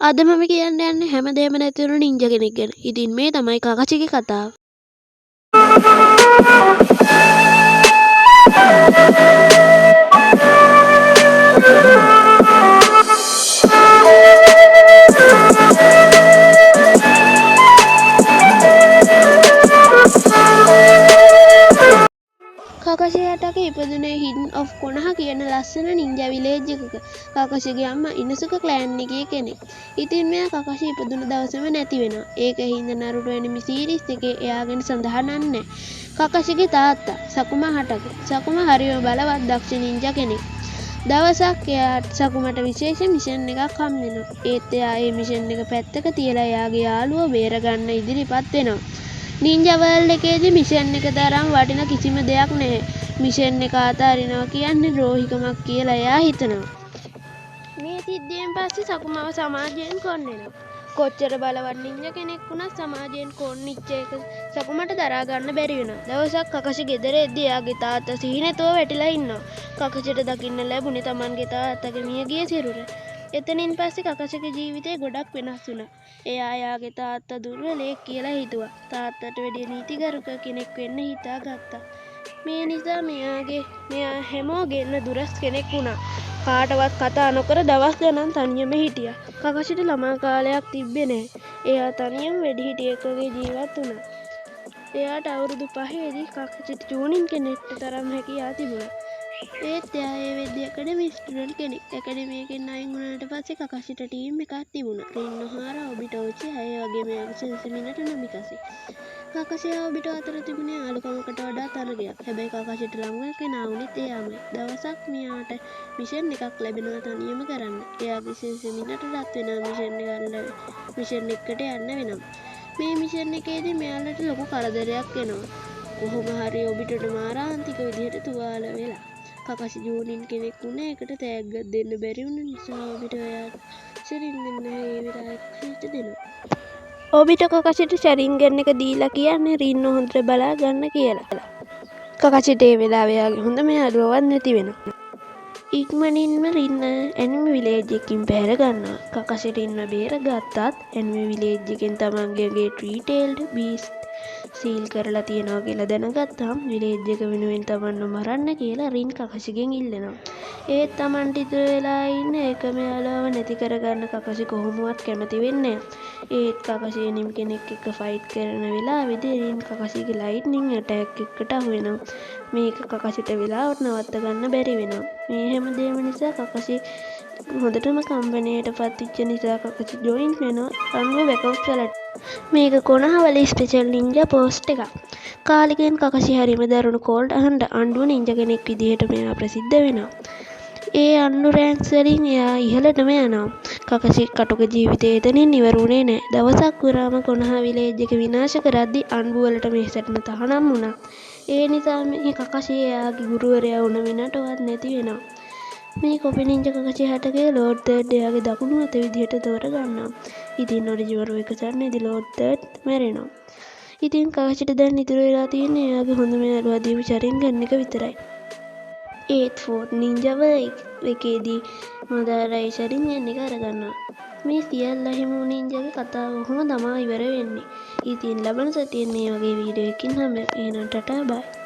අද මම කියන්න යන්නේ හැමදේම නැති වුණු නින්ජා කෙනෙක් ගැන. ඉතින් මේ තමයි කකචිගේ කතාව. කකසි හටක ඉපදුනේ හිඩන් ඔෆ් කොනහා කියන ලස්සන නින්ජා විලේජ් එකක. කකසිගේ අම්මා ඉනසුක ක්ලෑන් එකේ කෙනෙක්. ඉතින් මෙයා කකසි ඉපදුන දවසම නැති වෙනවා. ඒක හින්දා නරුටෝ ඇනිමි සීරීස් එකේ එයා ගැන සඳහන් නැහැ. කකසිගේ තාත්තා සකුමා හටක. සකුමා හරිම බලවත් දක්ෂ නින්ජා කෙනෙක්. දවසක් එයාට සකුමට විශේෂ මිෂන් එකක් හම් වෙනවා. ඒත් එයා ඒ මිෂන් එක පැත්තක තියලා එයාගේ යාළුවෝ බේරගන්න ඉදිරිපත් වෙනවා. නින්ජා වර්ල්ඩ් එකේදී මිෂන් එක තරම් වටින කිසිම දෙයක් නැහැ. මිෂන් එක අතාරිනවා කියන්නේ ද්‍රෝහිකමක් කියලා එයා හිතනවා. මේ සිද්ධියෙන් පස්සේ සකුමාව සමාජයෙන් කොන්නෙනවා. කොච්චර බලවත් නින්ජා කෙනෙක් වුණත් සමාජයෙන් කොන්නිච්ච එක සකුමට දරා ගන්න බැරි වෙනවා. දවසක් කකසි ගෙදර එද්දී එයාගේ තාත්තා සිහිනතෝ වැටිලා ඉන්නවා. කකසිට දකින්න ලැබුණේ Tamanගේ තාත්තගේ මියගිය සිරුර. එතනින් පස්සේ කකසිගේ ජීවිතේ ගොඩක් වෙනස් වුණා. එයා එයාගේ තාත්තා දුර්වලයෙක් කියලා හිතුවා. තාත්තට වැඩිය නීතිගරුක කෙනෙක් වෙන්න හිතාගත්තා. මේ නිසා මෙයා හැමෝගෙන්න දුරස් කෙනෙක් වුණා. කාටවත් කතා නොකර දවස් ගණන් තනියම හිටියා. කකසිට ළමා කාලයක් තිබ්බේ නෑ. එයා තනියම වැඩිහිටියෙකුගේ ජීවත් වුණා. එයාට අවුරුදු 5ේදී කකසිට ජූනින් කෙනෙක්ට තරම් හැකියාව තිබුණා. ඒත් එයා ඒ වෙද්දී ඇකඩමි ස්ටුඩන්ට් කෙනෙක්. ඇකඩමි එකෙන් අයින් වුණාට පස්සේ කකසිට ටීම් එකක් තිබුණා. රින් නොහාරා, ඔබිටෝචි, අය වගේම එයාගේ සෙන්සිමිනට නොමිකසි. කකසි ඔබිටෝ අතර තිබුණේ යාළුකමකට වඩා තරගයක්. හැබැයි කකසිට ළඟ කෙනා වුණෙත් එයාමයි. දවසක් මෙයාට මිෂන් එකක් ලැබෙනවා තනියම කරන්න. එයාගේ සෙන්සිමිනට රත් වෙනවා මිෂන් එකට යන්න වෙනවා. මේ මිෂන් එකේදී මෙයාලට ලොකු කරදරයක් එනවා. කොහොම හරි ඔබිටට මාරාන්තික විදිහට තුවාල වෙලා. කකසි ජූනින් කෙනෙක් වුණා. ඒකට තෑග්ගක් දෙන්න බැරි වුණ නිසා ඔබිට එයාට ෂෙරින් දෙන්න ඒ විතරක් දෙනවා. ඔබිට කකසිට ෂෙරින් ගන්න එක දීලා කියන්නේ රින් හොඳට බලා ගන්න කියලා. කකසිට ඒ වෙලාවේ එයාගේ හොඳම යාළුවවත් නැති වෙනවා. ඉක්මනින්ම රින් ඇනිමි විලේජ් එකකින් පැහැර ගන්නවා. කකසි රින්ව බේරගත්තත් ඇනිමි විලේජ් එකෙන් තමන්ගේ ට්‍රීටේල්ඩ් බීස්ට් සීල් කරලා තියනවා කියලා දැනගත්තාම විලේජ් එක වෙනුවෙන් තමන්ව මරන්න කියලා රින් කකසිගෙන් ඉල්ලනවා. ඒත් තමන්ට ඉතුරු වෙලා ඉන්න එකම යාළුවව නැති කරගන්න කකසි කොහොමවත් කැමති වෙන්නේ නැහැ. ඒත් කකසි එනිමි කෙනෙක් එක්ක ෆයිට් කරන වෙලාවෙදී රින් කකසිගේ ලයිට්නින් ඇටැක් එකකට අහු වෙනවා. මේක කකසිට වෙලාවට නවත්ත ගන්න බැරි වෙනවා. මේ හැමදේම නිසා කකසි හොඳටම කම්පැනියට පත්විච්ච නිසා කකසි ජොයින් වෙනවා රන්වේ බැකප්ස් වලට. මේක කොනහවල ස්පෙෂල් නින්ජා පෝස්ට් එකක්. කාලෙකින් කකසි හරිම දරුණු කෝල්ඩ් අඬුව නින්ජා කෙනෙක් විදිහට මෙයා ප්‍රසිද්ධ වෙනවා. ඒ අඬු රෑන්ක්ස් වලින් එයා ඉහළටම යනවා. කකසි කටුක ජීවිතේ එතනින් ඉවරුනේ නෑ. දවසක් පුරාම කොනහා විලේජ් එක විනාශ කරද්දී අඬු වලට මේ සැටන තහනම් වුණා. ඒ නිසා මේ කකසි එයාගේ ගුරුවරයා වුණ වෙනටවත් නැති වෙනවා. මේ කොපි නින්ජා කකසි හටගේ ලෝඩ් තර්ඩ් එයාගේ දකුණු අත විදිහට තෝරගන්නවා. ඉතින් ඔරිජිනල් එක සරණේදී ලෝඩ් තර්ඩ් මැරෙනවා. ඉතින් කකසිට දැන් ඉතුරු වෙලා තියෙන්නේ එයාගේ හොඳම යාළුවා දීපු ෂරින් ගන්න එක විතරයි. ඒත් ෆෝර්ට් නින්ජාව එකේදී මදාරයි ෂරින් ගන්න එක අරගන්නවා. මේ සියල්ල හිමු නින්ජාගේ කතාව කොහොම තමයි ඉවර වෙන්නේ. ඉතින් ලබන සතියේ මේ වගේ වීඩියෝ එකකින් හැම එහෙනම් ටටා බයි.